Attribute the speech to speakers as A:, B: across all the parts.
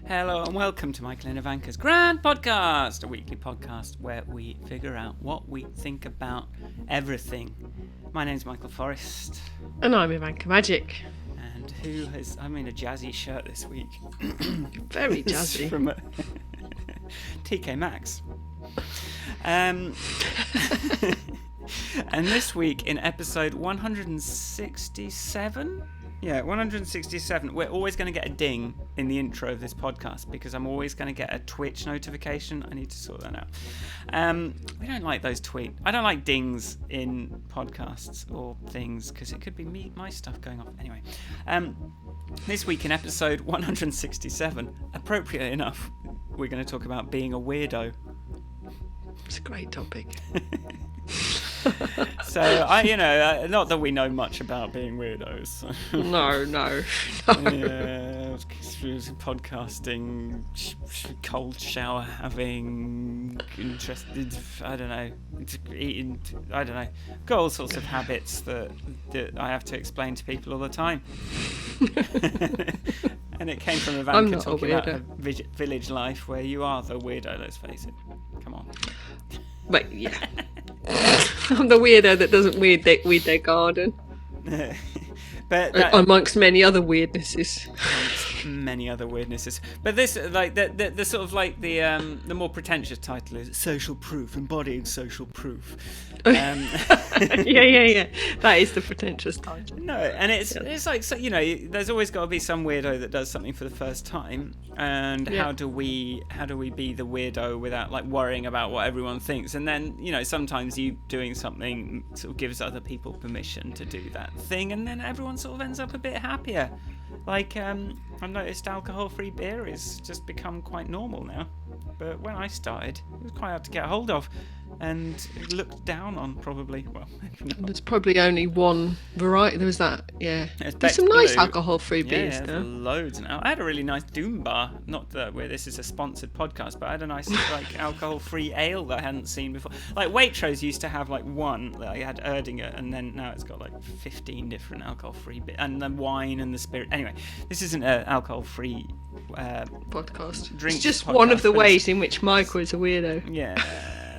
A: Hello and welcome to Michael and Ivanka's Grand Podcast, a weekly podcast where we figure out what we think about everything. My name's Michael Forrest.
B: And I'm Ivanka Majic.
A: And I'm in a jazzy shirt this week.
B: Very jazzy.
A: From TK Maxx. And this week in episode 167... Yeah, 167. We're always going to get a ding in the intro of this podcast because I'm always going to get a Twitch notification. I need to sort that out. We don't like those I don't like dings in podcasts or things because it could be my stuff going off. Anyway, this week in episode 167, appropriately enough, we're going to talk about being a weirdo.
B: It's a great topic.
A: So, not that we know much about being weirdos.
B: No.
A: Yeah, podcasting, cold shower having, interested, I don't know, eating, I don't know. Got all sorts of habits that I have to explain to people all the time. And it came from Ivanka talking about her village life where you are the weirdo, let's face it. Come on.
B: But yeah. I'm the weirdo that doesn't weed their garden.
A: But
B: amongst many other weirdnesses.
A: But this, like the sort of like the more pretentious title is social proof, embodying social proof.
B: Yeah. That is the pretentious title.
A: No, and it's like, so, there's always got to be some weirdo that does something for the first time, and how do we be the weirdo without like worrying about what everyone thinks? And then sometimes you doing something sort of gives other people permission to do that thing, and then everyone sort of ends up a bit happier. Like, I've noticed alcohol-free beer has just become quite normal now. But when I started, it was quite hard to get hold of and looked down on, probably. Well,
B: there's probably only one variety. There was that, yeah. There's some
A: Blue.
B: Nice alcohol-free beers now.
A: There's loads now. I had a really nice Doom Bar. Not that this is a sponsored podcast, but I had a nice like alcohol-free ale that I hadn't seen before. Like Waitrose used to have like one. Like, I had Erdinger, and then now it's got like 15 different alcohol-free beers, and the wine and the spirit. Anyway, this isn't an alcohol-free
B: podcast.
A: Drink
B: it's just
A: podcast,
B: one of the ways in which Michael is a weirdo.
A: Yeah.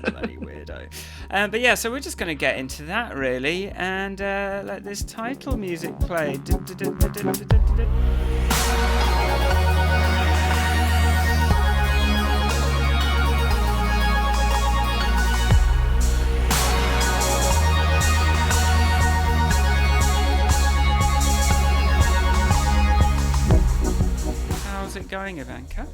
A: Bloody weirdo. But yeah, so we're just going to get into that really and let this title music play. How's it going, Ivanka?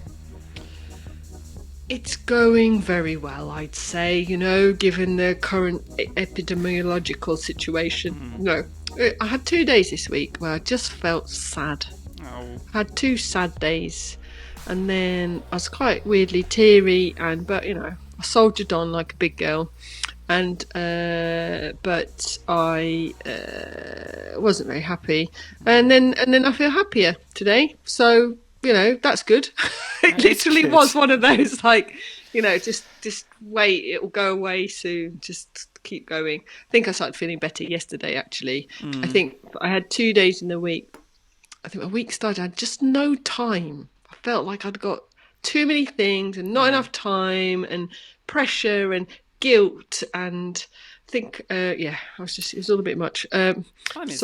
B: It's going very well, I'd say, given the current epidemiological situation. I had 2 days this week where I just felt sad.
A: Oh.
B: I had 2 sad days, and then I was quite weirdly teary, but I soldiered on like a big girl, and but I wasn't very happy, and then I feel happier today, so that's good. It literally was one of those, like, just wait, it'll go away soon. Just keep going. I think I started feeling better yesterday, actually. I think I had 2 days in the week. I think my week started, I had just no time. I felt like I'd got too many things and not enough time and pressure and guilt. And I think, it was all a bit much.
A: Time is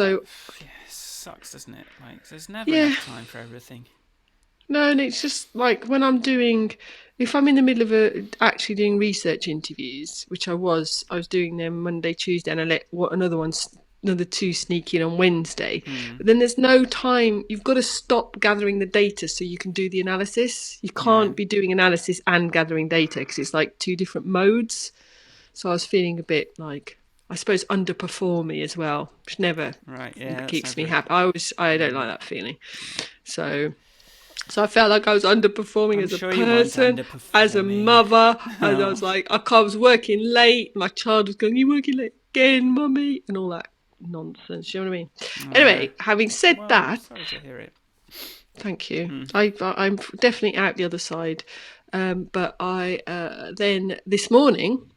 A: sucks, doesn't it? Like, there's never enough time for everything.
B: No, and it's just like when if I'm in the middle of actually doing research interviews, which I was doing them Monday, Tuesday, and I let another 2 sneak in on Wednesday. But then there's no time. You've got to stop gathering the data so you can do the analysis. You can't be doing analysis and gathering data because it's like 2 different modes. So I was feeling a bit like, I suppose, underperforming as well, which never keeps me happy. I don't like that feeling. So I felt like I was underperforming as a person, as a mother, and I was like, I was working late. My child was going, "You're working late again, mummy," and all that nonsense. You know what I mean? Anyway, having said that,
A: sorry to hear it.
B: Thank you. I'm definitely out the other side. But I then this morning,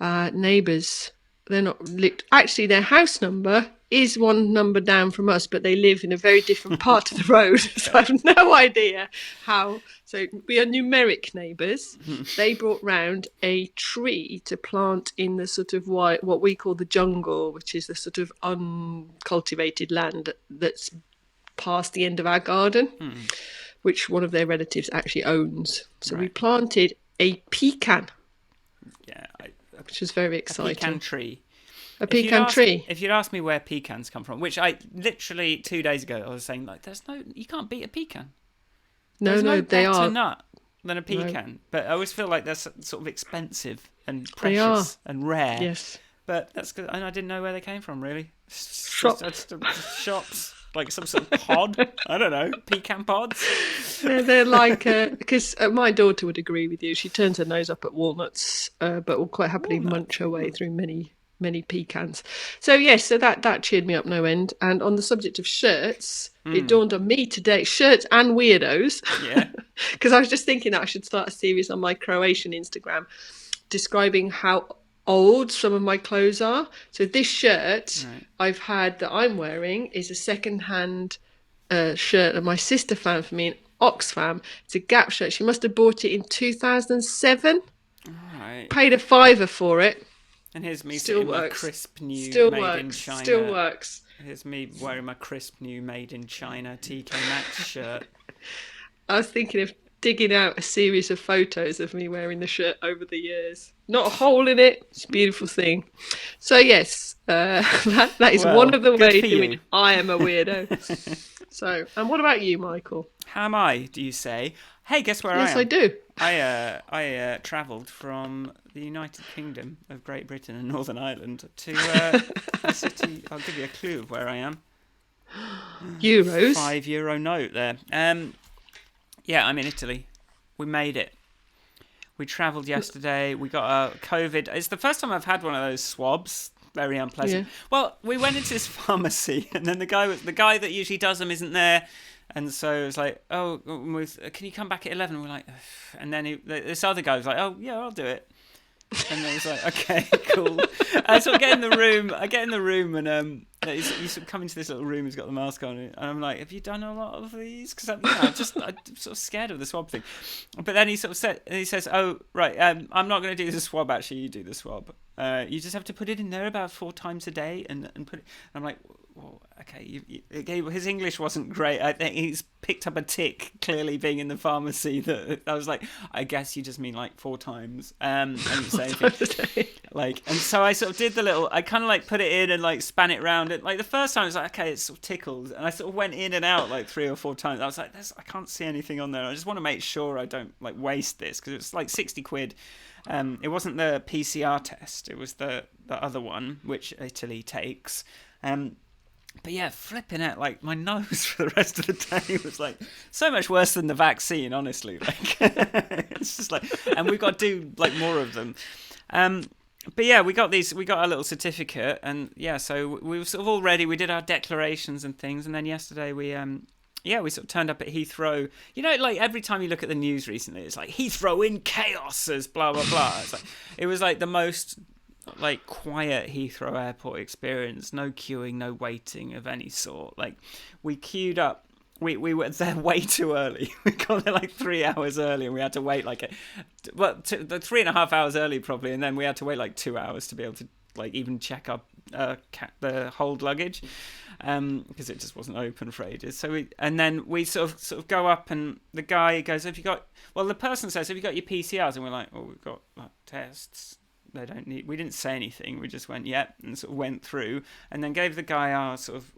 B: neighbours, they're not lit. Actually, their house number is one number down from us, but they live in a very different part of the road. So I have no idea how. So we are numeric neighbours. They brought round a tree to plant in the sort of what we call the jungle, which is the sort of uncultivated land that's past the end of our garden, which one of their relatives actually owns. So we planted a pecan.
A: Yeah,
B: which was very exciting.
A: A pecan tree.
B: A pecan tree.
A: If you'd asked me where pecans come from, which I literally 2 days ago I was saying, like, you can't beat a pecan. There's no
B: they
A: better
B: are
A: nut than a pecan. No. But I always feel like they're sort of expensive and precious and rare.
B: Yes.
A: But that's good, and I didn't know where they came from really. Shops. Like some sort of pod. I don't know. Pecan pods.
B: They're like, because my daughter would agree with you. She turns her nose up at walnuts, but will quite happily munch her way through many pecans. So yes, so that cheered me up no end. And on the subject of shirts, it dawned on me today, shirts and weirdos.
A: Yeah.
B: Because I was just thinking that I should start a series on my Croatian Instagram describing how old some of my clothes are. So this shirt I've had that I'm wearing is a second-hand shirt that my sister found for me in Oxfam. It's a Gap shirt. She must have bought it in 2007.
A: Right.
B: Paid a £5 for it.
A: And here's me
B: Still
A: sitting
B: works.
A: My crisp new
B: Still
A: made
B: works.
A: in China.
B: Still works.
A: Here's me wearing my crisp new made in China TK Maxx shirt.
B: I was thinking of digging out a series of photos of me wearing the shirt over the years. Not a hole in it. It's a beautiful thing. So yes, that is one of the ways in which I am a weirdo. So, and what about you, Michael?
A: How am I, do you say? Hey, guess where I am?
B: Yes, I do.
A: I travelled from the United Kingdom of Great Britain and Northern Ireland to a city. I'll give you a clue of where I am.
B: Euros.
A: €5 note there. Yeah, I'm in Italy. We made it. We travelled yesterday. We got a COVID. It's the first time I've had one of those swabs. Very unpleasant. Yeah. Well, we went into this pharmacy, and then the guy that usually does them isn't there. And so it was like, oh, can you come back at 11? And we're like, ugh. And then this other guy was like, oh, yeah, I'll do it. And then it was like, okay, cool. So I get in the room, and you sort of come into this little room. He's got the mask on, and I'm like, have you done a lot of these? Because I'm sort of scared of the swab thing. But then he says, oh, right, I'm not going to do the swab. Actually, you do the swab. You just have to put it in there about 4 times a day, and put it. And I'm like, well, okay. His English wasn't great. I think he's picked up a tick, clearly being in the pharmacy. That I was like, I guess you just mean like 4 times. And say like, and so I sort of did the little. I kind of like put it in and like span it round. And like the first time, I was like, okay, it's sort of tickled, and I sort of went in and out like 3 or 4 times. I was like, I can't see anything on there. I just want to make sure I don't like waste this because it's like £60. It wasn't the PCR test. It was the other one, which Italy takes. But yeah, flipping it, like my nose for the rest of the day was like so much worse than the vaccine, honestly. Like it's just like, and we've got to do like more of them. But yeah, we got our little certificate, and yeah, so we were sort of all ready. We did our declarations and things, and then yesterday we sort of turned up at Heathrow. You know, like every time you look at the news recently, it's like Heathrow in chaos as blah blah blah. It's like it was like the most like quiet Heathrow Airport experience. No queuing, no waiting of any sort. Like we queued up. We were there way too early. We got there like 3 hours early, and we had to wait like 3.5 hours early probably, and then we had to wait like 2 hours to be able to like even check up the hold luggage. Because it just wasn't open for ages. So we sort of go up, and the guy goes, the person says, have you got your PCRs? And we're like, oh, we've got like tests. They don't need. We didn't say anything. We just went, yep, and sort of went through, and then gave the guy our sort of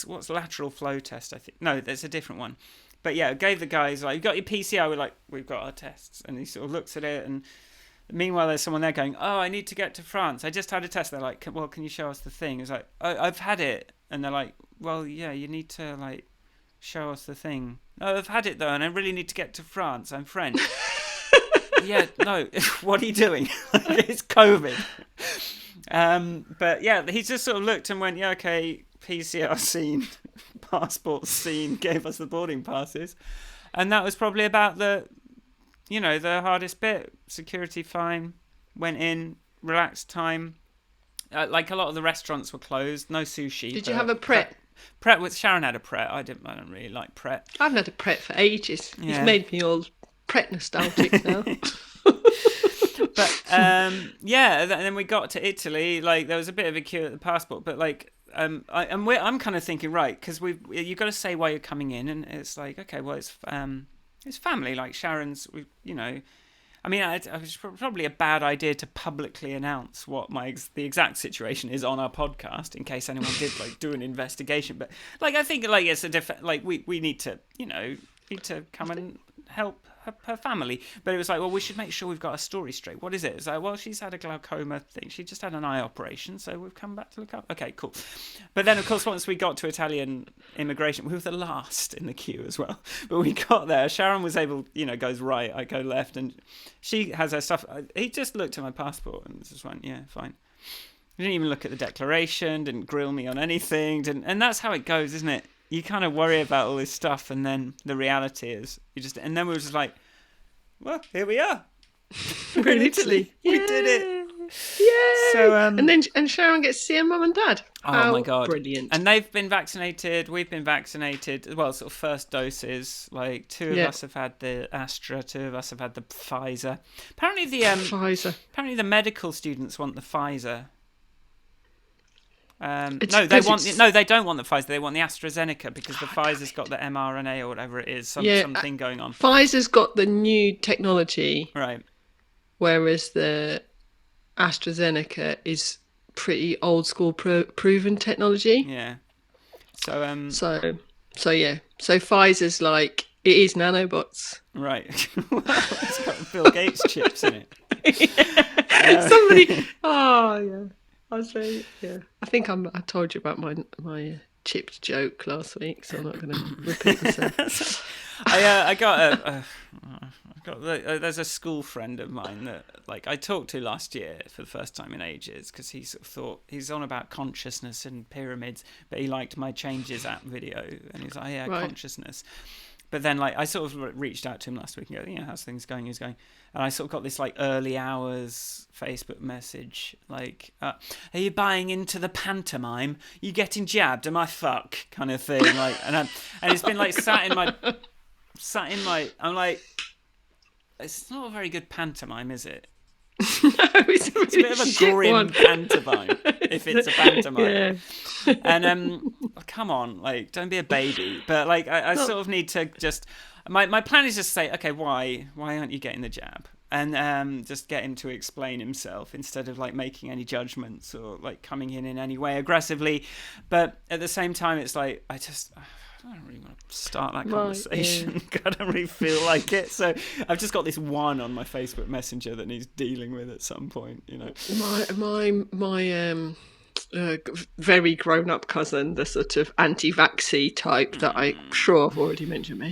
A: what's lateral flow test, I think. No, there's a different one. But yeah, gave the guys like, you got your PCR? We're like, we've got our tests, and he sort of looks at it, and meanwhile there's someone there going, oh, I need to get to France. I just had a test. They're like, well, can you show us the thing? It's like, oh, I've had it. And they're like, well, yeah, you need to, like, show us the thing. No, I've had it, though, and I really need to get to France. I'm French. Yeah, no, what are you doing? It's COVID. But, yeah, he just sort of looked and went, yeah, okay, PCR seen, passport seen, gave us the boarding passes. And that was probably about the hardest bit. Security fine, went in, relaxed time. like a lot of the restaurants were closed. No sushi.
B: Did you have a Pret?
A: Pret with Sharon had a Pret. I don't really like Pret.
B: I haven't had a Pret for ages.
A: Yeah.
B: You've made me all Pret nostalgic now.
A: But and then we got to Italy. Like there was a bit of a queue at the passport, but like I'm kind of thinking, right, because you got to say why you're coming in, and it's like, okay, well it's family. Like Sharon's, I mean, it was probably a bad idea to publicly announce what the exact situation is on our podcast in case anyone did like do an investigation. But like I think like it's a different, like we need to come and help her family. But it was like, well, we should make sure we've got a story straight. What is it? It's like, well, she's had a glaucoma thing. She just had an eye operation, so we've come back to look up. Okay, cool. But then, of course, once we got to Italian immigration, we were the last in the queue as well. But we got there. Sharon was able, goes right, I go left, and she has her stuff. He just looked at my passport and just went, yeah, fine. He didn't even look at the declaration, didn't grill me on anything, and that's how it goes, isn't it? You kind of worry about all this stuff, and then the reality is and then we were just like, well, here we are. We're in Italy. We did it.
B: Yeah.
A: So,
B: and Sharon gets to see her mum and dad.
A: Oh my God.
B: Brilliant.
A: And they've been vaccinated. We've been vaccinated. Well, sort of first doses. Like two of us have had the Astra, 2 of us have had the Pfizer. Apparently
B: Pfizer.
A: Apparently the medical students want the Pfizer. They don't want the Pfizer. They want the AstraZeneca because the Pfizer's got the mRNA or whatever it is. Something going on.
B: Pfizer's got the new technology,
A: right?
B: Whereas the AstraZeneca is pretty old school, proven technology.
A: Yeah. So
B: So Pfizer's like, it is nanobots.
A: Right. Well, it's got Bill Gates chips in it.
B: Somebody. Oh yeah. I say, yeah. I think I told you about my chipped joke last week, so I'm not going to repeat myself.
A: There's a school friend of mine that like I talked to last year for the first time in ages because he sort of thought he's on about consciousness and pyramids, but he liked my Changes app video, and he's like, right. Consciousness. But then, like, I sort of reached out to him last week and go, how's things going? He's going, and I sort of got this like early hours Facebook message, like, are you buying into the pantomime? You getting jabbed? Am I fuck? Kind of thing, like, and it's been like sat in my. I'm like, it's not a very good pantomime, is it?
B: No, it's a
A: bit of a grim pantomime, if it's a pantomime. Yeah. And come on, like, don't be a baby. But like, I sort of need to just. My plan is just say, okay, why aren't you getting the jab? And just get him to explain himself instead of like making any judgments or like coming in any way aggressively. But at the same time, it's like I don't really want to start that conversation. Yeah. I don't really feel like it. So I've just got this one on my Facebook Messenger that needs dealing with at some point,
B: My very grown-up cousin, the sort of anti-vaxxy type that I'm sure I've already mentioned, but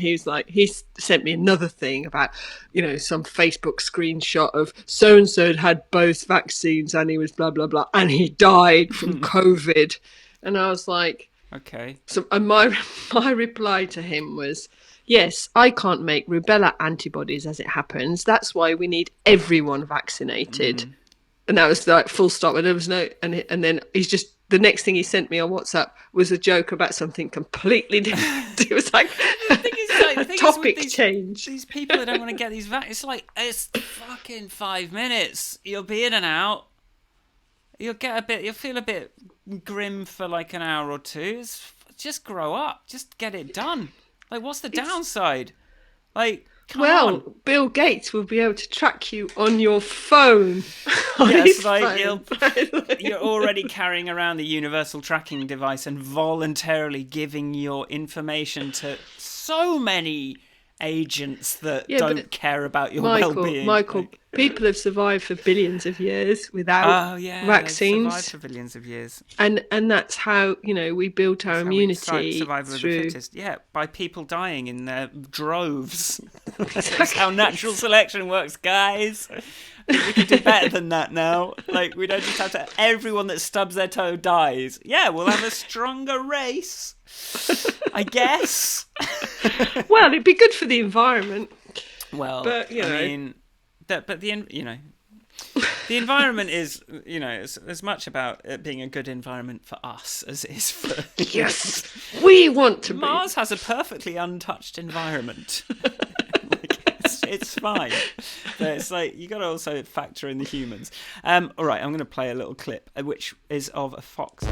B: he sent me another thing about, some Facebook screenshot of so-and-so had both vaccines and he was blah, blah, blah, and he died from COVID. And I was like,
A: okay.
B: So my reply to him was, yes, I can't make rubella antibodies as it happens. That's why we need everyone vaccinated. And that was like full stop. And there was no, and then he's just, the next thing he sent me on WhatsApp was a joke about something completely different. It was like, topic change.
A: These people that don't want to get these it's like, it's fucking 5 minutes. You'll be in and out. You'll feel a bit grim for like an hour or two. Just grow up. Just get it done. Like, what's the downside? Like, come on.
B: Bill Gates will be able to track you on your phone.
A: Yes, like you're already carrying around the universal tracking device and voluntarily giving your information to so many agents that don't care about your well-being.
B: Michael, people have survived for billions of years without vaccines.
A: They've survived for billions of years.
B: And that's how, we built our immunity.
A: Survival of the fittest. Yeah, by people dying in their droves. That's how natural selection works, guys. I think we can do better than that now. Like, we don't just have to, everyone that stubs their toe dies. Yeah, we'll have a stronger race, I guess.
B: Well, it'd be good for the environment.
A: Well,
B: but,
A: I mean, The environment is, it's as much about it being a good environment for us as it is for...
B: Yes, we want to
A: Mars has a perfectly untouched environment. It's fine. But it's like, you got to also factor in the humans. All right, I'm going to play a little clip, which is of a fox.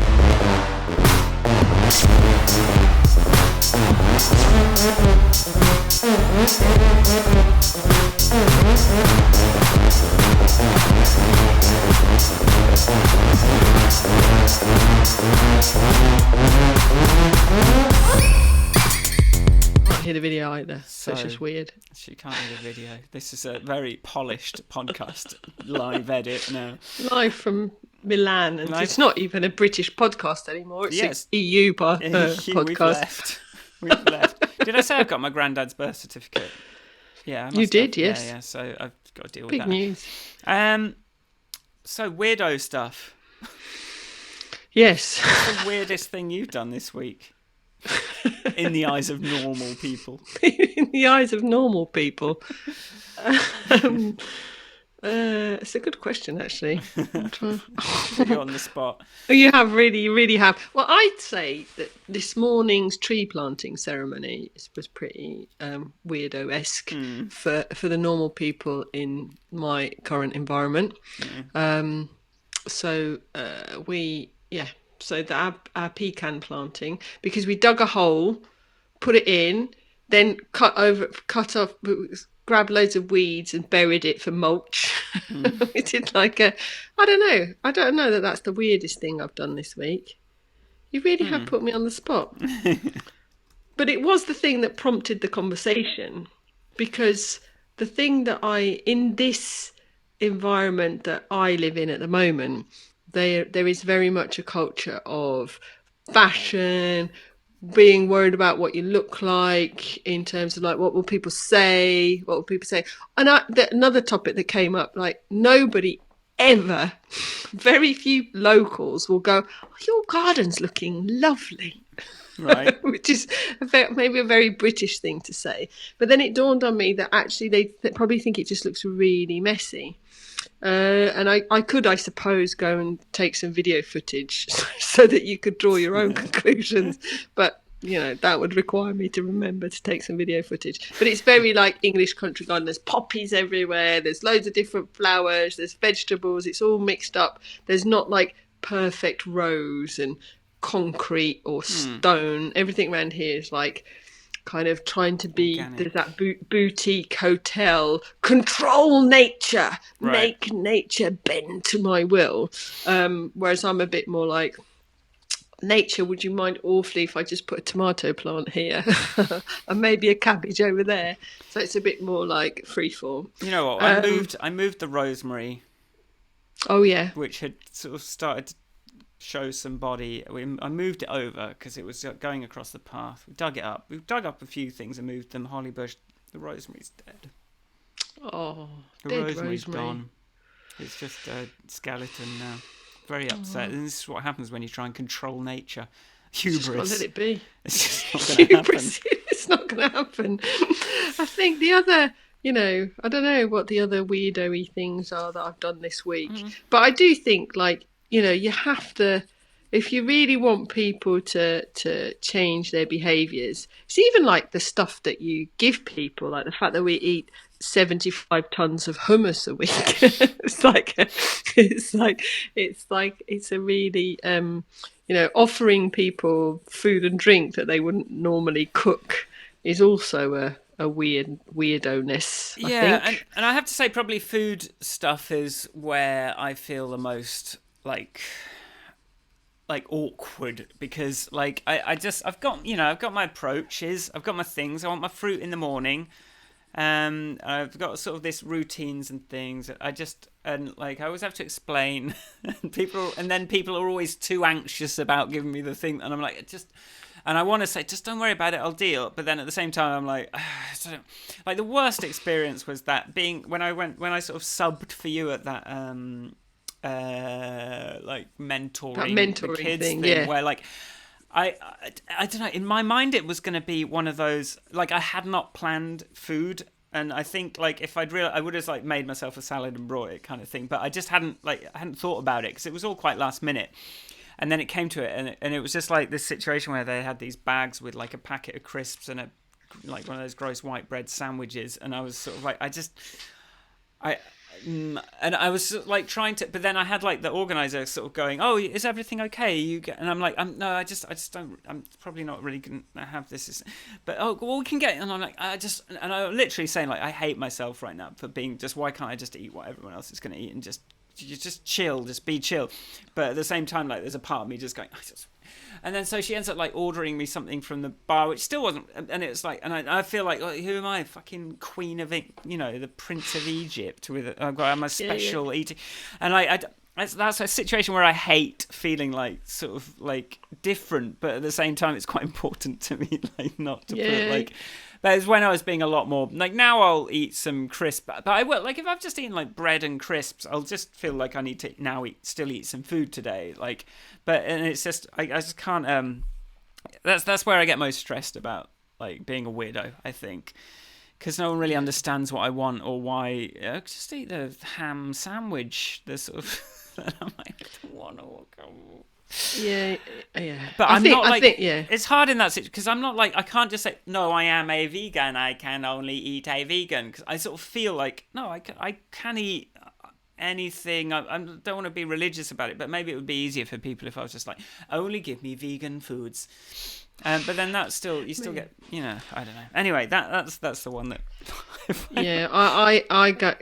B: Can't hear the video either, so it's just weird.
A: She can't hear the video. This is a very polished podcast, live edit now.
B: Live from Milan, and it's not even a British podcast anymore. It's an EU podcast.
A: We've left. Did I say I've got my granddad's birth certificate? Yeah,
B: you did. Yes.
A: Yeah. So I've got to deal with
B: Big
A: that.
B: news.
A: So weirdo stuff.
B: Yes.
A: What's the weirdest thing you've done this week? In the eyes of normal people.
B: In the eyes of normal people. It's a good question, actually.
A: Put you on the spot.
B: You really have. Well, I'd say that this morning's tree planting ceremony was pretty weirdo-esque for the normal people in my current environment. So our pecan planting, because we dug a hole, put it in, then cut off, grabbed loads of weeds and buried it for mulch. We did I don't know that that's the weirdest thing I've done this week. You really have put me on the spot. But it was the thing that prompted the conversation, because the thing that in this environment that I live in at the moment, there is very much a culture of fashion, being worried about what you look like in terms of like, what will people say? And another topic that came up, like, nobody ever, very few locals will go, oh, your garden's looking lovely.
A: Right.
B: Which is maybe a very British thing to say. But then it dawned on me that actually they probably think it just looks really messy. And I could, I suppose, go and take some video footage so that you could draw your own conclusions. But, that would require me to remember to take some video footage. But it's very like English country garden. There's poppies everywhere. There's loads of different flowers. There's vegetables. It's all mixed up. There's not like perfect rows and concrete or stone. Everything around here is like kind of trying to be organic. There's that boutique hotel, control nature, make nature bend to my will, whereas I'm a bit more like, nature, would you mind awfully if I just put a tomato plant here and maybe a cabbage over there? So it's a bit more like freeform.
A: You know what, I moved the rosemary, which had sort of started to show some body. I moved it over because it was going across the path. We dug it up. We dug up a few things and moved them. Holly bush. The rosemary's dead.
B: Oh,
A: the rosemary's gone. It's just a skeleton now. Very upset. And this is what happens when you try and control nature. Hubris.
B: Just let it be.
A: It's just not going to happen.
B: It's not going to happen. I think the other, I don't know what the other weirdo-y things are that I've done this week. But I do think, like, you have to, if you really want people to change their behaviours, it's even like the stuff that you give people, like the fact that we eat 75 tons of hummus a week. it's a really offering people food and drink that they wouldn't normally cook is also a weirdo-ness, I think.
A: And I have to say probably food stuff is where I feel the most like awkward, because like I've got my approaches, I've got my things. I want my fruit in the morning. I've got sort of this routines and things. I always have to explain, and then people are always too anxious about giving me the thing, and I'm like, and I want to say, just don't worry about it, I'll deal. But then at the same time, I'm like, like the worst experience was that when I sort of subbed for you at that like mentoring the kids thing, where like. I don't know, in my mind it was going to be one of those, like, I had not planned food And I think like if I'd realized, I would have like made myself a salad and brought it kind of thing. But I just hadn't thought about it because it was all quite last minute. And then it came to it, and it was just like this situation where they had these bags with like a packet of crisps and a like one of those gross white bread sandwiches, and I was sort of like, and I was like trying to, but then I had like the organizer sort of going, "Oh, is everything okay? And I'm like, no, I just don't. I'm probably not really gonna have this. But well, we can get. And I'm like, and I'm literally saying like, I hate myself right now for being just. Why can't I just eat what everyone else is gonna eat and just chill, just be chill? But at the same time, like, there's a part of me just going, And then so she ends up like ordering me something from the bar, which still wasn't. And it's like, and I feel like, who am I? Fucking Queen of, the Prince of Egypt with I'm a special eating, and that's a situation where I hate feeling like sort of like different, but at the same time, it's quite important to me like not to put like. But it's when I was being a lot more like now I'll eat some crisps, but I will like if I've just eaten like bread and crisps, I'll just feel like I need to now still eat some food today. Like, and it's just I just can't. That's where I get most stressed about like being a weirdo. I think because no one really understands what I want or why. Just eat the ham sandwich. The sort of that I'm like I don't want to walk on.
B: Yeah.
A: But I think, it's hard in that situation because I'm not like I can't just say no. I am a vegan. I can only eat a vegan because I sort of feel like no. I can eat anything. I don't want to be religious about it, but maybe it would be easier for people if I was just like only give me vegan foods. But then that's still you still get I don't know. Anyway, that's the one that.
B: I got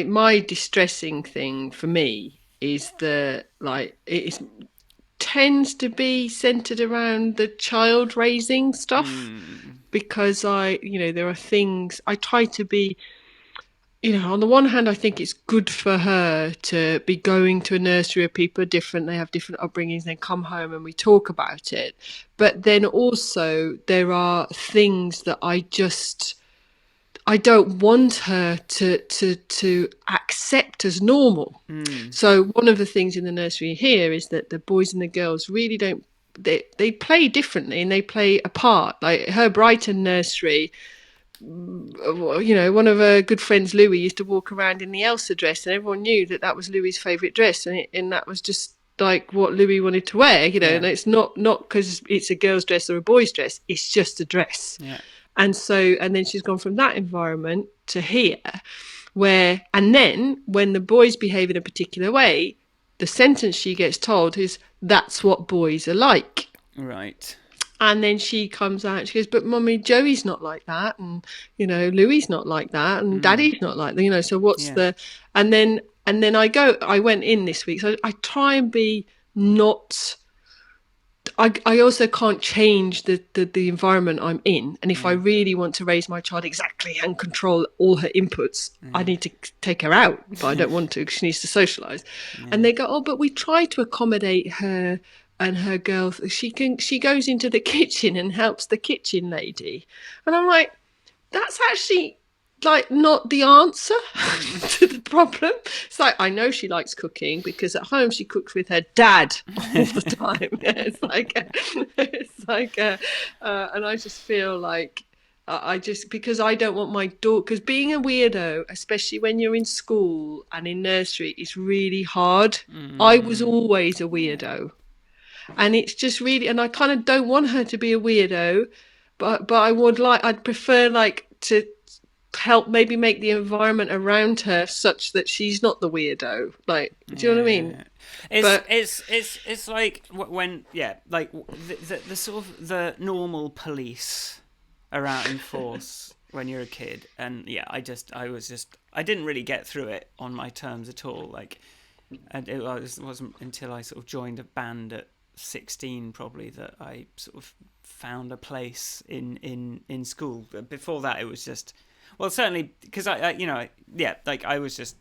B: my distressing thing for me is tends to be centered around the child raising stuff because there are things I try to be on the one hand I think it's good for her to be going to a nursery where people are different, they have different upbringings, they come home and we talk about it, but then also there are things that I don't want her to accept as normal. So one of the things in the nursery here is that the boys and the girls really don't. They play differently and they play a part. Like her Brighton nursery, one of her good friends, Louis, used to walk around in the Elsa dress, and everyone knew that was Louis's favourite dress, and that was just like what Louis wanted to wear. And it's not because it's a girl's dress or a boy's dress. It's just a dress.
A: Yeah.
B: And then she's gone from that environment to here, and then when the boys behave in a particular way, the sentence she gets told is, "That's what boys are like."
A: Right.
B: And then she comes out and she goes, "But Mummy, Joey's not like that. And, Louis's not like that. And Daddy's not like that. So what's the..." And then I went in this week. So I try and be not... I also can't change the environment I'm in. And if I really want to raise my child exactly and control all her inputs, I need to take her out. But I don't want to because she needs to socialise. And they go, "Oh, but we try to accommodate her and her girls. She goes into the kitchen and helps the kitchen lady." And I'm like, that's actually... like not the answer to the problem. It's like I know she likes cooking because at home she cooks with her dad all the time. And I just feel like because I don't want my daughter, because being a weirdo, especially when you're in school and in nursery, is really hard. I was always a weirdo, and it's just really, and I kind of don't want her to be a weirdo, but I'd prefer to help maybe make the environment around her such that she's not the weirdo. Like, do you know what I mean?
A: It's like when like the sort of the normal police are out in force when you're a kid, and I didn't really get through it on my terms at all. Like, and it wasn't until I sort of joined a band at 16 probably that I sort of found a place in school. Before that, it was just. Well, certainly because I was just,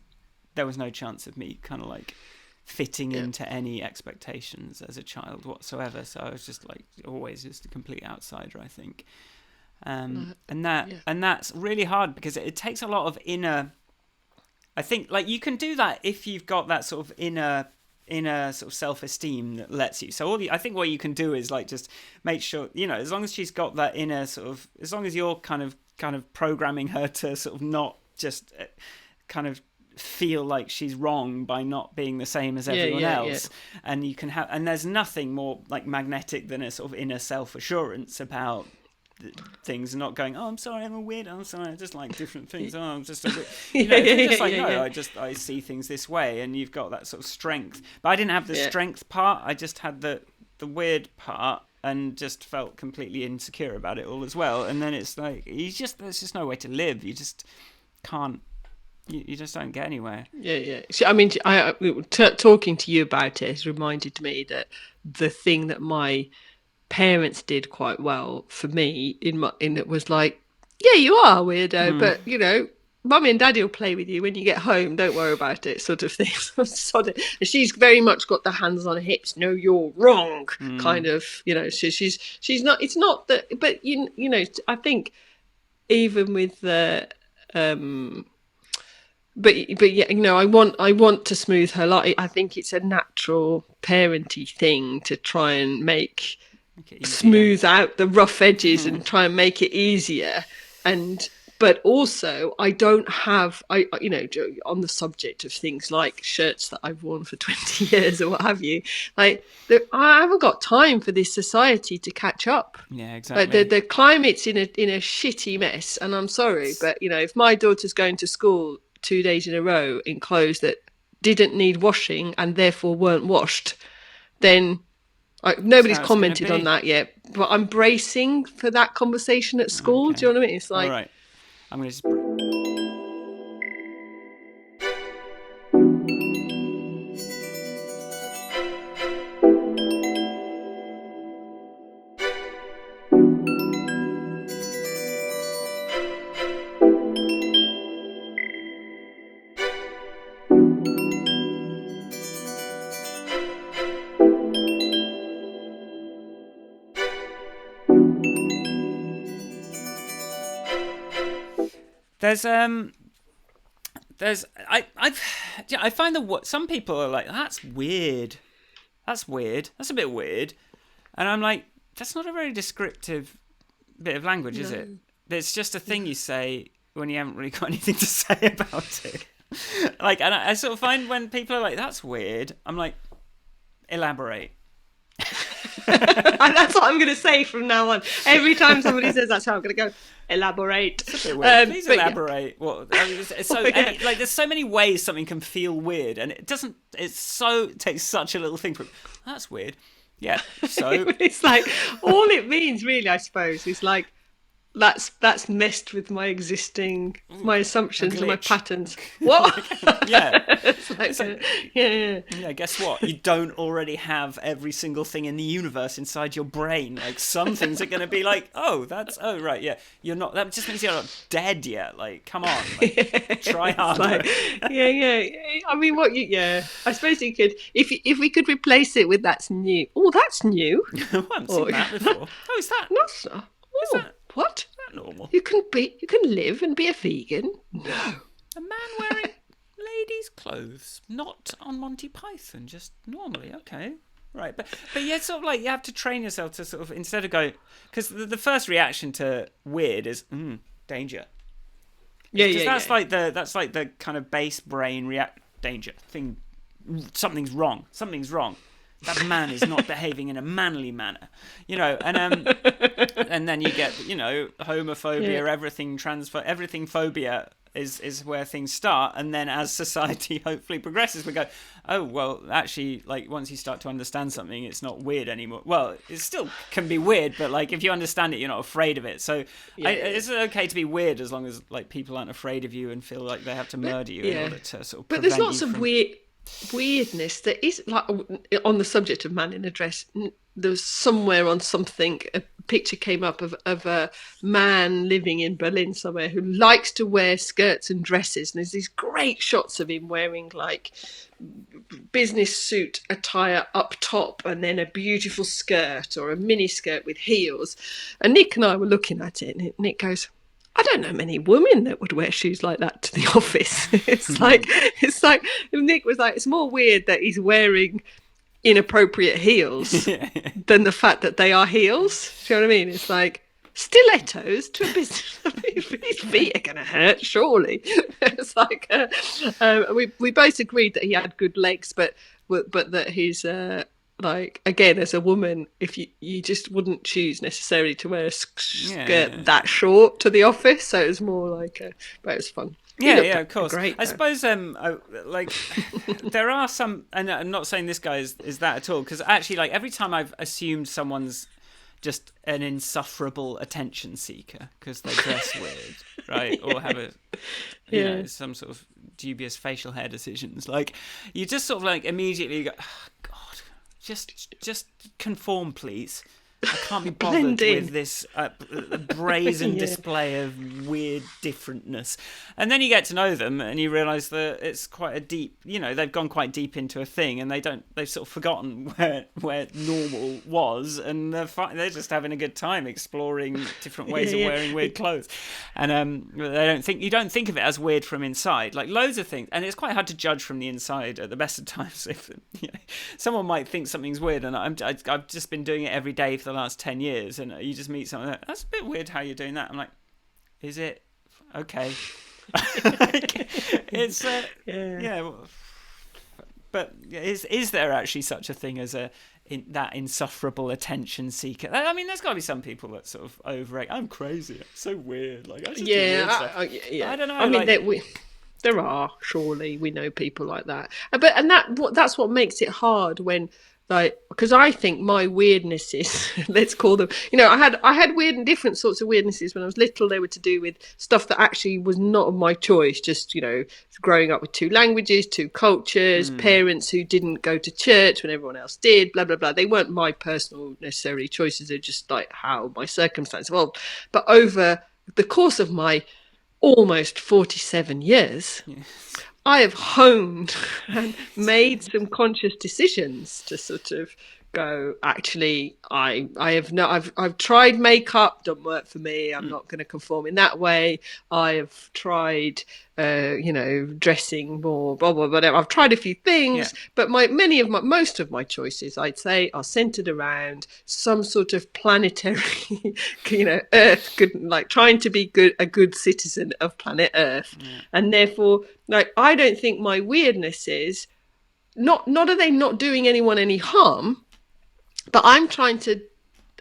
A: there was no chance of me kind of like fitting into any expectations as a child whatsoever. So I was just like always just a complete outsider, I think. And that's really hard because it takes a lot of inner. I think like you can do that if you've got that sort of inner sort of self-esteem that lets you. So I think what you can do is like just make sure as long as she's got that inner sort of, as long as you're kind of kind of programming her to sort of not just kind of feel like she's wrong by not being the same as everyone else. And you can have, and there's nothing more like magnetic than a sort of inner self-assurance about things, and not going, oh, I'm sorry, I'm a weirdo, I'm sorry, I just like different things, oh, I'm just a weird. You're just like, no, I see things this way, and you've got that sort of strength. But I didn't have the strength part, I just had the weird part, and just felt completely insecure about it all as well. And then it's like, there's just no way to live. You just can't. You just don't get anywhere.
B: So, I mean, talking to you about it has reminded me that the thing that my parents did quite well for me in it was like, yeah, you are a weirdo, but you know, Mummy and Daddy will play with you when you get home. Don't worry about it, sort of thing. And she's very much got the hands on her hips. No, you're wrong, kind of. You know, so she's not. It's not that, but you know, I think even with the. But yeah, you know, I want to smooth her life. I think it's a natural parenty thing to try and smooth out the rough edges and try and make it easier. But also, I don't have, you know, on the subject of things like shirts that I've worn for 20 years or what have you, like, I haven't got time for this society to catch up.
A: Yeah, exactly.
B: Like the climate's in a shitty mess, and I'm sorry, but, you know, if my daughter's going to school 2 days in a row in clothes that didn't need washing and therefore weren't washed, then nobody's commented on that yet. But I'm bracing for that conversation at school. Okay. Do you know what I mean? It's like,
A: all right, I'm going to just. I find that some people are like, that's weird, that's a bit weird, and I'm like, that's not a very descriptive bit of language, is it? It's just a thing you say when you haven't really got anything to say about it. Like, and I sort of find when people are like, that's weird, I'm like, elaborate.
B: And that's what I'm going to say from now on. Every time somebody says that's how I'm going to go, elaborate.
A: It's a bit weird. Please elaborate. Yeah. What? I mean, it's so like there's so many ways something can feel weird, and it doesn't. It takes such a little thing for. That's weird. Yeah. So
B: it's like all it means, really, I suppose, is like that's messed with my assumptions and my patterns. What?
A: Yeah.
B: Yeah.
A: Guess what? You don't already have every single thing in the universe inside your brain. Like, some things are going to be like, right, yeah. You're not. That just means you're not dead yet. Like, come on, try harder.
B: Like, I mean, I suppose you could, if we could replace it with that's new. Oh, that's new.
A: I haven't seen that before. Oh, is that?
B: Not so.
A: Is that?
B: What?
A: Is that normal?
B: You can live and be a vegan? No.
A: A man wearing ladies' clothes, not on Monty Python, just normally. Okay, right, but yeah, it's sort of like you have to train yourself to sort of, instead of going, because the first reaction to weird is danger. That's like the kind of base brain danger thing. Something's wrong. That man is not behaving in a manly manner, you know, and then you get, you know, homophobia, everything phobia is where things start, and then as society hopefully progresses, we go, oh well, actually, like, once you start to understand something, it's not weird anymore. Well, it still can be weird, but like, if you understand it, you're not afraid of it. So it's okay to be weird as long as like people aren't afraid of you and feel like they have to murder you in order to sort of.
B: But there's lots of weirdness that is, like, on the subject of man in a dress. There's somewhere on something a picture came up of a man living in Berlin somewhere who likes to wear skirts and dresses, and there's these great shots of him wearing like business suit attire up top and then a beautiful skirt or a mini skirt with heels. And Nick and I were looking at it, and Nick goes, I don't know many women that would wear shoes like that to the office. It's like Nick was like, it's more weird that he's wearing inappropriate heels than the fact that they are heels. Do you know what I mean? It's like, stilettos to a business. His feet are going to hurt, surely. It's like we both agreed that he had good legs, but that he's like, again, as a woman, if you just wouldn't choose necessarily to wear a skirt that short to the office, so it was more like but it was fun.
A: Yeah, of course.
B: Great,
A: I suppose, like, there are some, and I'm not saying this guy is that at all, because actually, like, every time I've assumed someone's just an insufferable attention seeker because they dress weird, right, or have a, you know, some sort of dubious facial hair decisions, like, you just sort of like immediately go, oh, God, just conform, please. I can't be bothered with this brazen display of weird differentness. And then you get to know them and you realise that it's quite a deep, you know, they've gone quite deep into a thing and they've sort of forgotten where normal was, and they're just having a good time exploring different ways of wearing weird clothes. And you don't think of it as weird from inside, like loads of things. And it's quite hard to judge from the inside at the best of times. If someone might think something's weird, and I've just been doing it every day for the last 10 years, and you just meet someone that's a bit weird how you're doing that. I'm like, is it? Okay. It's but is there actually such a thing as that insufferable attention seeker? I mean, there's got to be some people that sort of overrate. I'm crazy. I'm so weird. Like, I just do weird stuff. I don't know.
B: I mean, there are, surely we know people like that. But that's what makes it hard when. Like, because I think my weirdnesses, let's call them, you know, I had weird and different sorts of weirdnesses when I was little. They were to do with stuff that actually was not of my choice. Just, you know, growing up with 2 languages, 2 cultures, parents who didn't go to church when everyone else did, blah, blah, blah. They weren't my personal necessarily choices. They're just like how my circumstances evolved. But over the course of my almost 47 years, I have honed and made some conscious decisions to sort of go, actually, I've tried makeup, don't work for me. I'm not going to conform in that way. I have tried, you know, dressing more, blah, blah, whatever. I've tried a few things, but most of my choices, I'd say, are centered around some sort of planetary, you know, Earth, good, like trying to be a good citizen of planet Earth. And therefore, like, I don't think my weirdness is not are they not doing anyone any harm, but I'm trying to,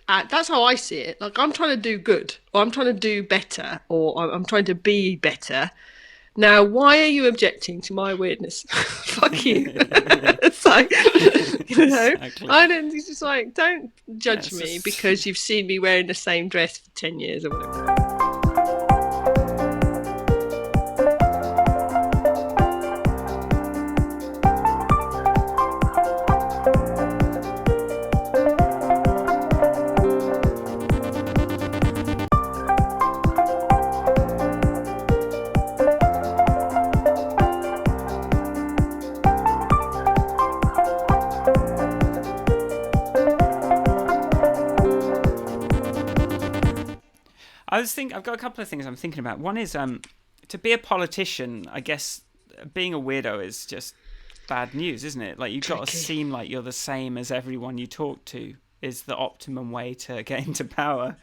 B: that's how I see it. Like, I'm trying to do good, or I'm trying to do better, or I'm trying to be better. Now, why are you objecting to my weirdness? Fuck you. It's like, you know, it's just like, don't judge me because you've seen me wearing the same dress for 10 years or whatever.
A: I've got a couple of things I'm thinking about. One is to be a politician, I guess being a weirdo is just bad news, isn't it? Like, you've got to seem like you're the same as everyone you talk to is the optimum way to get into power.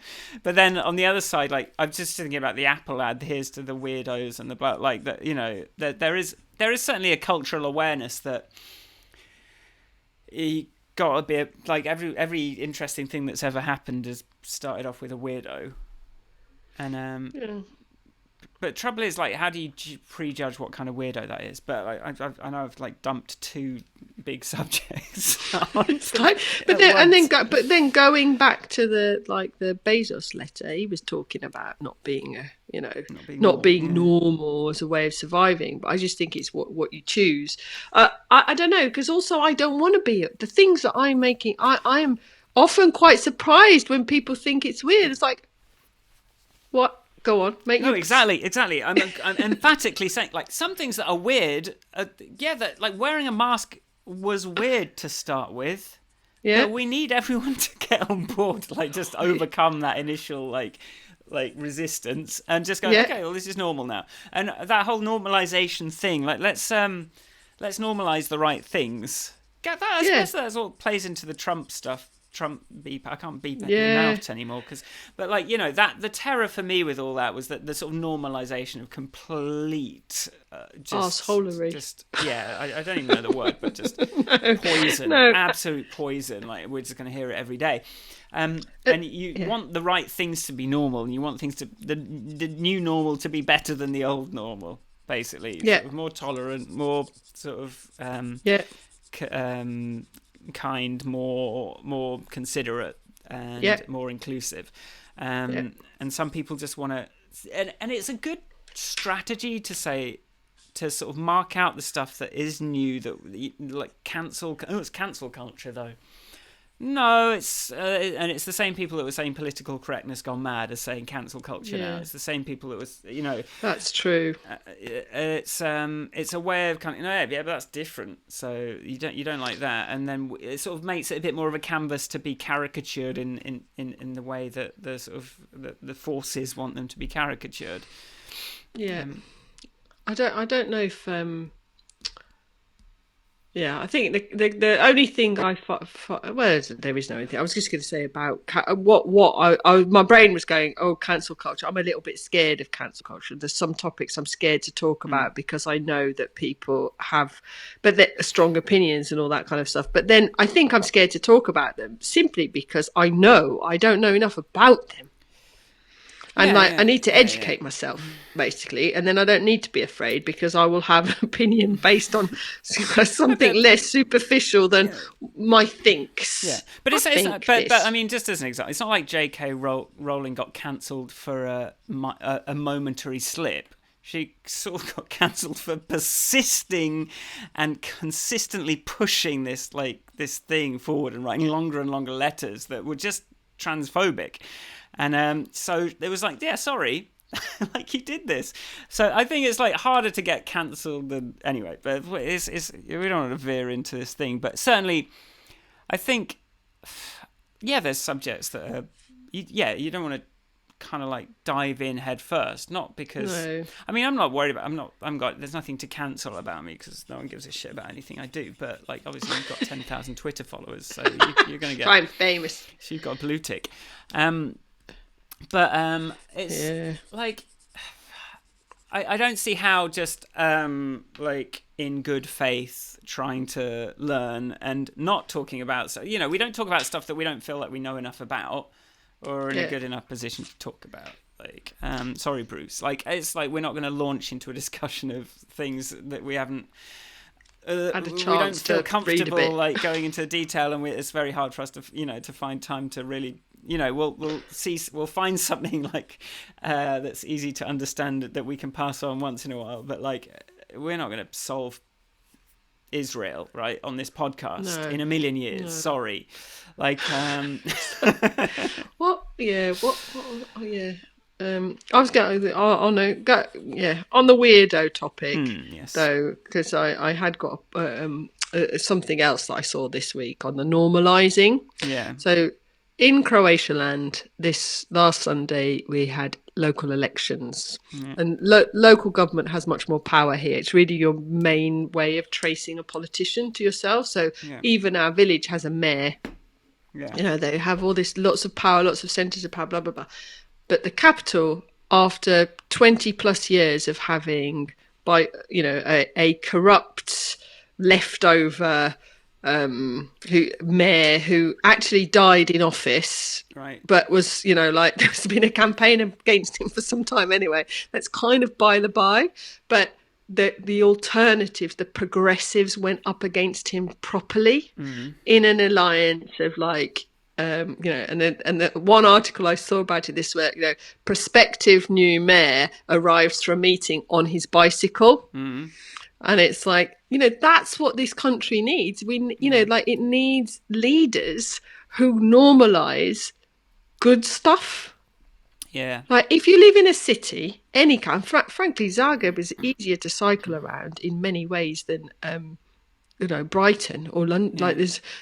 A: But then on the other side, like, I'm just thinking about the Apple ad, here's to the weirdos and the blah, like that, you know, there is certainly a cultural awareness that you got to be like every interesting thing that's ever happened has started off with a weirdo. And but trouble is, like, how do you prejudge what kind of weirdo that is? But I know I've like dumped 2 big subjects.
B: But then going back to the Bezos letter, he was talking about not being normal as a way of surviving. But I just think it's what you choose. I don't know, because also I don't want to be the things that I'm making. I am often quite surprised when people think it's weird. It's like, what? Go on,
A: exactly. I'm emphatically saying, like, some things that are weird. That, like, wearing a mask was weird to start with. Yeah, but we need everyone to get on board, like, just overcome that initial like resistance and just go, okay, well, this is normal now. And that whole normalization thing, like, let's normalize the right things. I guess that all plays into the Trump stuff Trump beep. I can't beep
B: Yeah.
A: out anymore but like, you know, that the terror for me with all that was that the sort of normalization of complete
B: arseholery.
A: I don't even know the word, but just poison,
B: No.
A: absolute poison. Like, we're just going to hear it every day. And you want the right things to be normal, and you want things to the new normal to be better than the old normal, basically.
B: Yeah.
A: Sort of more tolerant, more sort of kind, more considerate, and more inclusive. And some people just want to, and it's a good strategy to sort of mark out the stuff that is new, that like cancel. Oh, it's cancel culture though. No, it's and it's the same people that were saying political correctness gone mad as saying cancel culture now. It's the same people that was, you know.
B: That's true.
A: It's a way of kind of, but that's different. So you don't like that, and then it sort of makes it a bit more of a canvas to be caricatured in the way that the sort of the forces want them to be caricatured.
B: Yeah, I don't know if. Yeah, I think the only thing well, there is no anything. I was just going to say about what my brain was going, cancel culture. I'm a little bit scared of cancel culture. There's some topics I'm scared to talk about because I know that people have, strong opinions and all that kind of stuff. But then I think I'm scared to talk about them simply because I know I don't know enough about them. And I need to educate myself, basically, and then I don't need to be afraid because I will have an opinion based on something less superficial than my thinks.
A: Yeah, but but I mean, just as an example, it's not like J.K. Rowling got cancelled for a momentary slip. She sort of got cancelled for persisting and consistently pushing this thing forward and writing longer and longer letters that were just transphobic. And so it was like, sorry, like you did this. So I think it's like harder to get cancelled than anyway. But it's we don't want to veer into this thing. But certainly, I think, there's subjects that are, you don't want to kind of like dive in head first. Not because I mean, I'm not worried about. There's nothing to cancel about me because no one gives a shit about anything I do. But like, obviously, you've got 10,000 Twitter followers, so you're going to get.
B: I'm famous.
A: So you've got a blue tick. But it's like I don't see how just like in good faith trying to learn and not talking about, so we don't talk about stuff that we don't feel like we know enough about or in a good enough position to talk about. Like sorry Bruce, like it's like we're not going to launch into a discussion of things that we haven't
B: had a chance, we
A: don't feel
B: to
A: comfortable
B: read a bit.
A: like going into detail, and it's very hard for us to to find time to really we'll find something like that's easy to understand that we can pass on once in a while, but like we're not going to solve Israel right on this podcast in a million years. Sorry, like
B: what I was going on the weirdo topic though, because I had got something else that I saw this week on the normalising. So in Croatia land, this last Sunday, we had local elections. And local government has much more power here. It's really your main way of tracing a politician to yourself. So even our village has a mayor. They have all this, lots of power, lots of centres of power, blah, blah, blah. But the capital, after 20 plus years of having, a corrupt, leftover mayor who actually died in office, but was there's been a campaign against him for some time anyway. That's kind of by the by, but the alternatives, the progressives, went up against him properly in an alliance of and the one article I saw about it this week, prospective new mayor arrives for a meeting on his bicycle. And it's like, that's what this country needs. It needs leaders who normalise good stuff.
A: Yeah.
B: Like, if you live in a city, any kind, frankly, Zagreb is easier to cycle around in many ways than, Brighton or London. Like,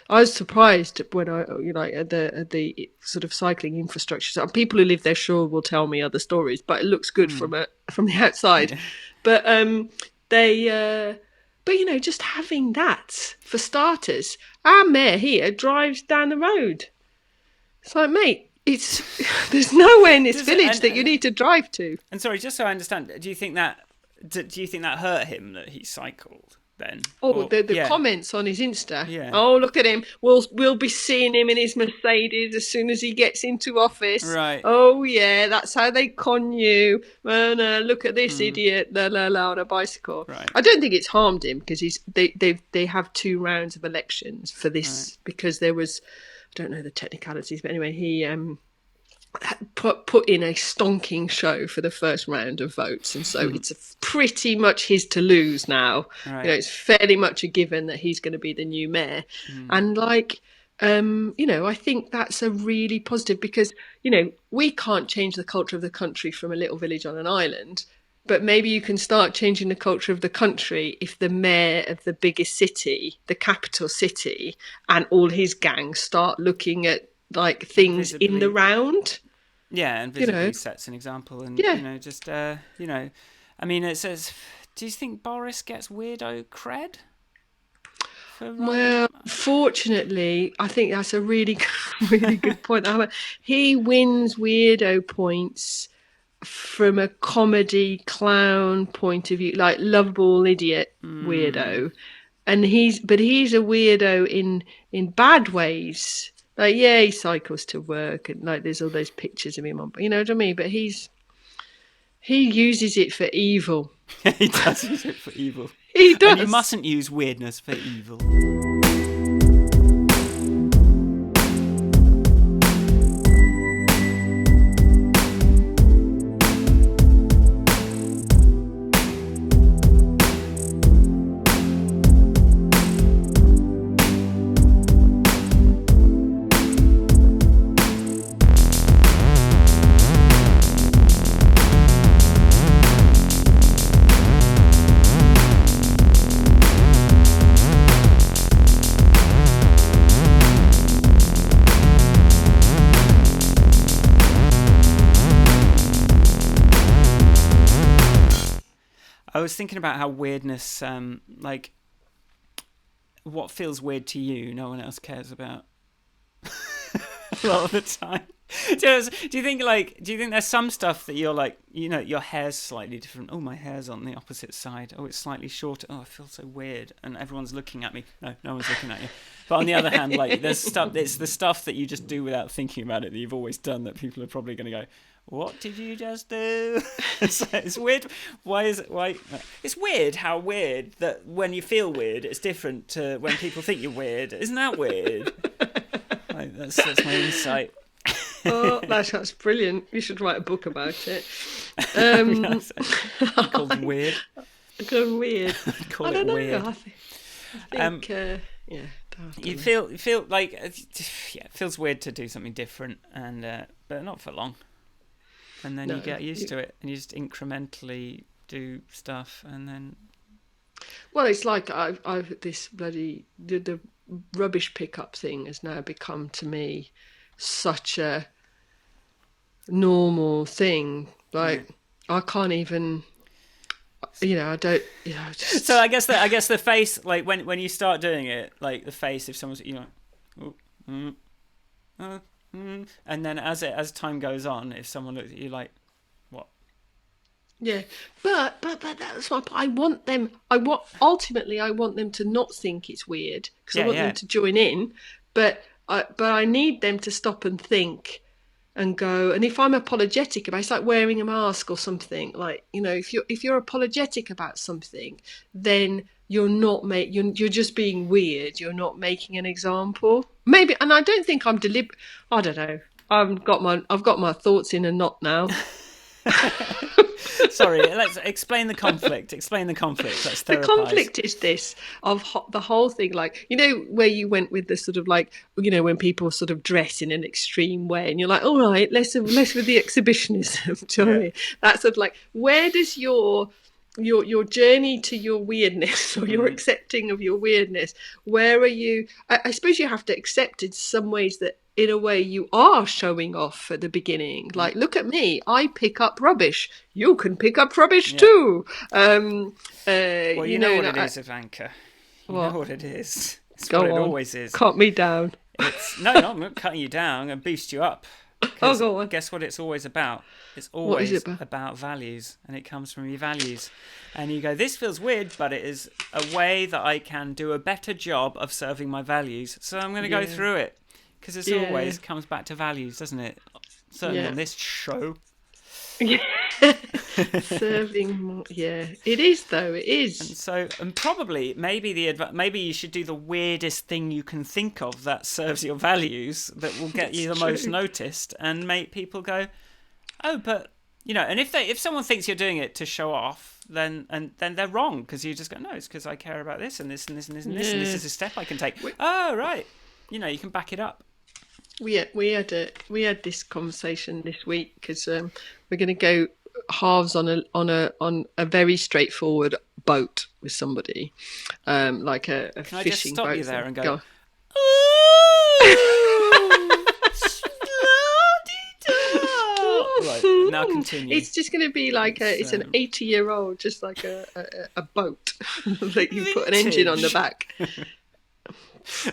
B: I was surprised when at the sort of cycling infrastructure. So people who live there sure will tell me other stories, but it looks good from the outside. But just having that for starters. Our mayor here drives down the road. It's like, mate, it's there's nowhere in this
A: Does it-
B: village that you need to drive to.
A: And sorry, just so I understand, do you think that hurt him that he cycled then?
B: Oh,
A: Or,
B: the
A: yeah,
B: comments on his Insta.
A: yeah,
B: Oh, look at him. We'll be seeing him in his Mercedes as soon as he gets into office.
A: right,
B: Oh yeah, that's how they con you. Oh, no, look at this idiot, la la la, on a bicycle.
A: right,
B: I don't think it's harmed him because they have 2 rounds of elections for this
A: right.
B: because there was, I don't know the technicalities, but anyway, he put in a stonking show for the first round of votes, and so it's pretty much his to lose now.
A: Right.
B: You know, it's fairly much a given that he's going to be the new mayor, and like, you know, I think that's a really positive because, you know, we can't change the culture of the country from a little village on an island. But maybe you can start changing the culture of the country if the mayor of the biggest city, the capital city, and all his gang start looking at like things in the round.
A: Yeah, and
B: You
A: visibly
B: know.
A: sets an example, and
B: Yeah.
A: you know, just you know, I mean, it says, do you think Boris gets weirdo cred?
B: Well, fortunately, I think that's a really, really good point. He wins weirdo points from a comedy clown point of view, like lovable idiot weirdo, and he's a weirdo in bad ways. Like, yeah, he cycles to work, and like there's all those pictures of him on, you know what I mean? But he uses it for evil.
A: He does use it for evil.
B: He does.
A: And you mustn't use weirdness for evil. I was thinking about how weirdness, like, what feels weird to you, no one else cares about. A lot of the time. Do you think there's some stuff that you're like, you know, your hair's slightly different? Oh, my hair's on the opposite side. Oh, it's slightly shorter. Oh, I feel so weird, and everyone's looking at me. No one's looking at you. But on the other hand, like, there's stuff. It's the stuff that you just do without thinking about it that you've always done that people are probably going to go, what did you just do? It's weird. Why? It's weird how weird that when you feel weird, it's different to when people think you're weird. Isn't that weird? Like, that's my insight.
B: Oh, that's brilliant. You should write a book about it.
A: Called Weird.
B: Called Weird.
A: Call
B: I
A: it
B: don't know.
A: Weird.
B: I think yeah.
A: You feel like it feels weird to do something different, and but not for long. And then you get used to it, and you just incrementally do stuff, and then.
B: Well, it's like I've this bloody the rubbish pickup thing has now become to me such a normal thing. Like, I can't even, you know, I don't, you know. Just...
A: So I guess the face, like when you start doing it, like the face, if someone's, you know, and then as time goes on, if someone looks at you like, what?
B: Yeah, but that's my point. Ultimately I want them to not think it's weird because I want them to join in, but I need them to stop and think and go. And if I'm apologetic about, it's like wearing a mask or something. Like, you know, if you're apologetic about something, then you're not you're just being weird. You're not making an example. Maybe, and I don't think I'm deliberate. I don't know. I've got my thoughts in a knot now.
A: Sorry, let's explain the conflict. Explain the conflict. Let's therapize.
B: The conflict is this of the whole thing, like, you know, where you went with the sort of like, you know, when people sort of dress in an extreme way, and you're like, all right, less with the exhibitionism. Do you know what I mean? That's sort of like, where does your journey to your weirdness or your accepting of your weirdness, where are you? I suppose you have to accept in some ways that in a way you are showing off at the beginning. Like, look at me, I pick up rubbish. You can pick up rubbish too.
A: Well, you know what it is, Ivanka. You know what it is. It's what it always is.
B: Cut me down.
A: It's no, I'm not cutting you down. I'm going to boost you up.
B: Oh, go on.
A: Guess what it's always about? It's
B: What is
A: always
B: it
A: about values, and it comes from your values. And you go, this feels weird, but it is a way that I can do a better job of serving my values. So I'm going to go through it, because it always comes back to values, doesn't it? Certainly on this show.
B: Serving, it is though. It is.
A: And so, and probably maybe you should do the weirdest thing you can think of that serves your values, that will get you the most noticed and make people go, oh, but and if someone thinks you're doing it to show off, then they're wrong, because you just go, no, it's because I care about this and this and this and this and this, and this is a step I can take. Oh, right, you can back it up.
B: We had this conversation this week, because we're going to go halves on a very straightforward boat with somebody, like a
A: Can
B: fishing boat.
A: I just stop you there and go? Right, now continue.
B: It's just going to be like it's an 80-year-old, just like a boat that you put an engine on the back.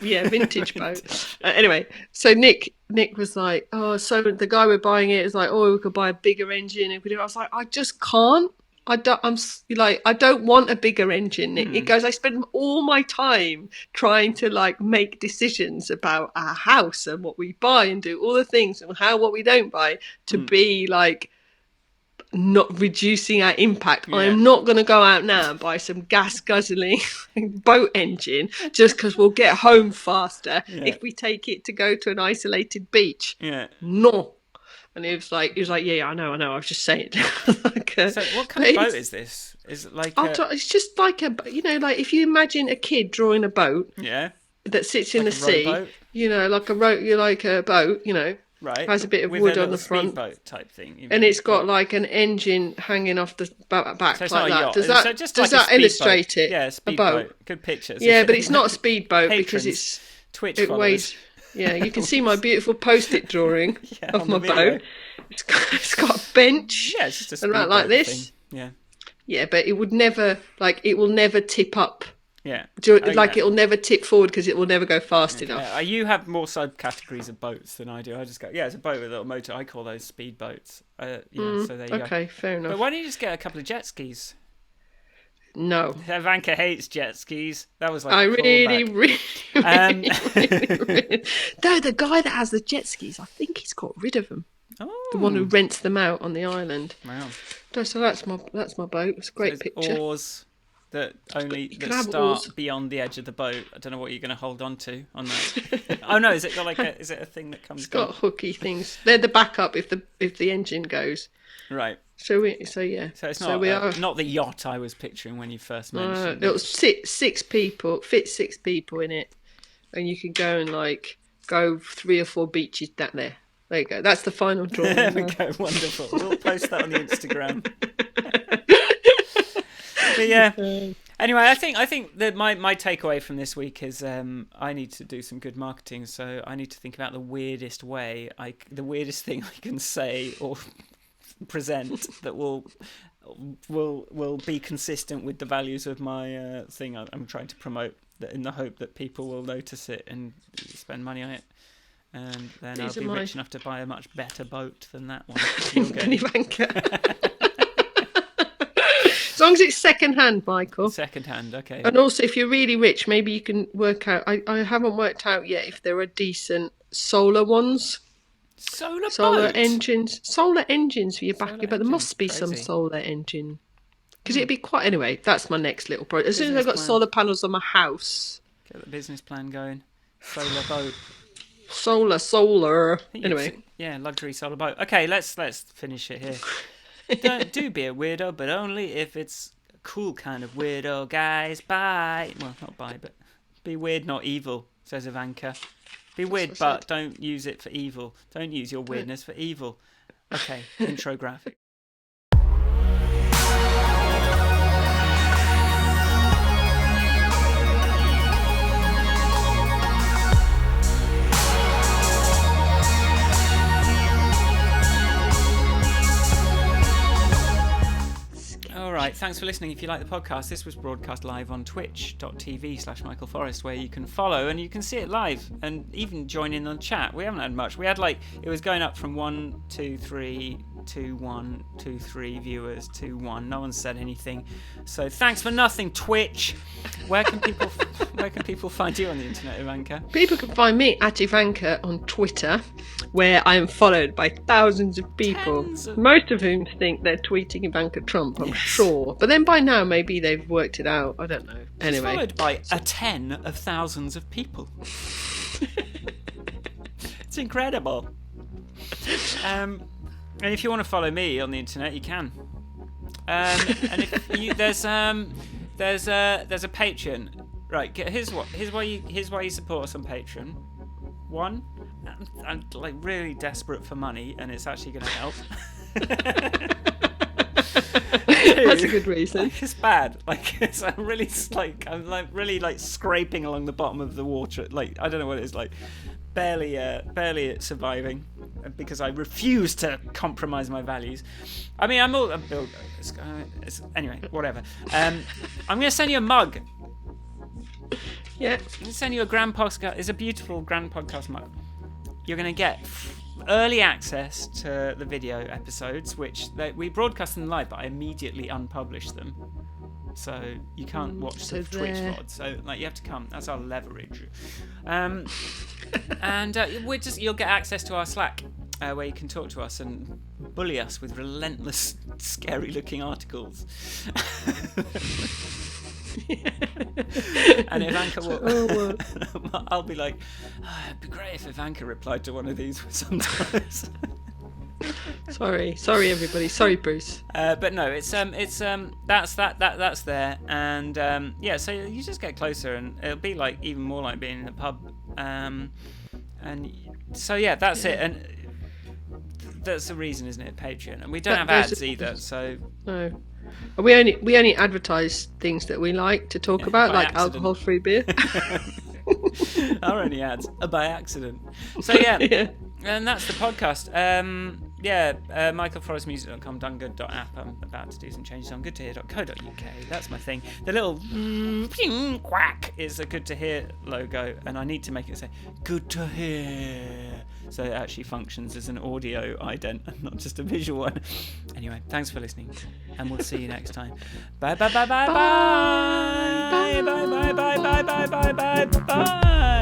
B: Yeah, vintage boat. Anyway, so Nick was like, oh, so the guy we're buying it is like, oh, we could buy a bigger engine. I was like, I just can't. I don't want a bigger engine. It goes, I spend all my time trying to like make decisions about our house and what we buy and do all the things and what we don't buy to be like not reducing our impact. I am not going to go out now and buy some gas guzzling boat engine just because we'll get home faster if we take it to go to an isolated beach. No. And he was like, yeah, I know. I was just saying.
A: So what kind of boat is this? Is it like
B: it's just like like if you imagine a kid drawing a boat that sits in the sea,
A: rowboat?
B: Like a boat,
A: right,
B: has a bit of wood on the front,
A: speedboat type thing,
B: and it's got like an engine hanging off the back
A: so
B: like that.
A: Does
B: Does that illustrate it?
A: Yeah,
B: a boat.
A: Good pictures.
B: Yeah, but it's not a speedboat because it's
A: Twitch
B: it
A: followers.
B: weighs. Yeah, you can see my beautiful post-it drawing of my boat. It's got a bench.
A: Yeah, it's just a
B: speedboat like this.
A: Thing. Yeah.
B: Yeah, but it would never it will never tip up.
A: Yeah.
B: It will never tip forward because it will never go fast enough.
A: Yeah. You have more subcategories of boats than I do. I just go, it's a boat with a little motor. I call those speedboats. So there you go.
B: Okay, fair enough.
A: But why don't you just get a couple of jet skis?
B: No.
A: Ivanka hates jet skis. That was like
B: I
A: a
B: really,
A: callback.
B: No, the guy that has the jet skis, I think he's got rid of them.
A: Oh.
B: The one who rents them out on the island.
A: Wow.
B: So that's my boat. It's a great picture.
A: Oars that start
B: oars
A: beyond the edge of the boat. I don't know what you're going to hold on to on that. Oh no, is it a thing that comes?
B: It's got hooky things. They're the backup if the engine goes.
A: Right.
B: So yeah.
A: So it's not not the yacht I was picturing when you first mentioned.
B: It'll fit 6 people in it, and you can go and go 3 or 4 beaches down there. There you go. That's the final drawing.
A: There we go. Wonderful. We'll post that on the Instagram. But yeah. Anyway, I think that my takeaway from this week is I need to do some good marketing. So I need to think about the weirdest thing I can say or present that will be consistent with the values of my thing I'm trying to promote, in the hope that people will notice it and spend money on it. And then I'll be rich enough to buy a much better boat than that one.
B: Ivanka. As long as it's second hand, Michael.
A: Second hand, okay.
B: And also, if you're really rich, maybe you can work out. I haven't worked out yet if there are decent solar ones. Solar engines for your back, but there must be some solar engine. Because it'd be quite. Anyway, that's my next little project. As soon as I've got solar panels on my house.
A: Get the business plan going. Solar boat.
B: Solar. Anyway.
A: Yeah, luxury solar boat. Okay, let's finish it here. Do be a weirdo, but only if it's a cool kind of weirdo, guys. Bye. Well, not bye, but be weird, not evil, says Ivanka. Be weird, but don't use it for evil. Don't use your weirdness for evil. Okay, intro graphic. All right, thanks for listening. If you like the podcast, this was broadcast live on twitch.tv/Michael Forrest, where you can follow and you can see it live and even join in on chat. We haven't had much. We had it was going up from 1, 2, 3 to 1, 2, 3 viewers to 1. No one said anything. So thanks for nothing, Twitch. Where can people find you on the internet, Ivanka?
B: People can find me at Ivanka on Twitter, where I am followed by thousands of people, most of whom think they're tweeting Ivanka Trump, I'm sure. But then by now, maybe they've worked it out. I don't know. Anyway.
A: It's followed by a 10 of thousands of people. It's incredible. And if you want to follow me on the internet, you can. And if you, there's a Patreon. Right, here's why you support us on Patreon. One, I'm like really desperate for money, and it's actually going to help.
B: That's a good reason.
A: It's bad. I'm really scraping along the bottom of the water. I don't know what it is like. Barely surviving, because I refuse to compromise my values. I mean, anyway, whatever. I'm going to send you a mug.
B: Yeah.
A: I'm going to send you a Grand Podcast. It's a beautiful Grand Podcast mug. You're going to get early access to the video episodes, which we broadcast them live, but I immediately unpublish them. So you can't watch the Twitch VOD. So you have to come. That's our leverage. And you'll get access to our Slack, where you can talk to us and bully us with relentless, scary-looking articles. And Ivanka will. I'll be like, it'd be great if Ivanka replied to one of these sometimes.
B: Sorry, everybody. Sorry, Bruce.
A: But no, it's that's there, and so you just get closer, and it'll be even more like being in a pub, and so that's it, and that's the reason, isn't it? Patreon, and we don't have ads either, so
B: no. We only advertise things that we like to talk about, like alcohol-free beer.
A: Our only ads are by accident. So and that's the podcast. MichaelForrestMusic.com, donegood.app. I'm about to do some changes on goodtohear.co.uk. That's my thing. The little quack is a Good to Hear logo, and I need to make it say Good to Hear, so it actually functions as an audio ident and not just a visual one. Anyway, thanks for listening, and we'll see you next time. Bye bye bye bye bye bye bye bye bye bye bye bye bye bye bye.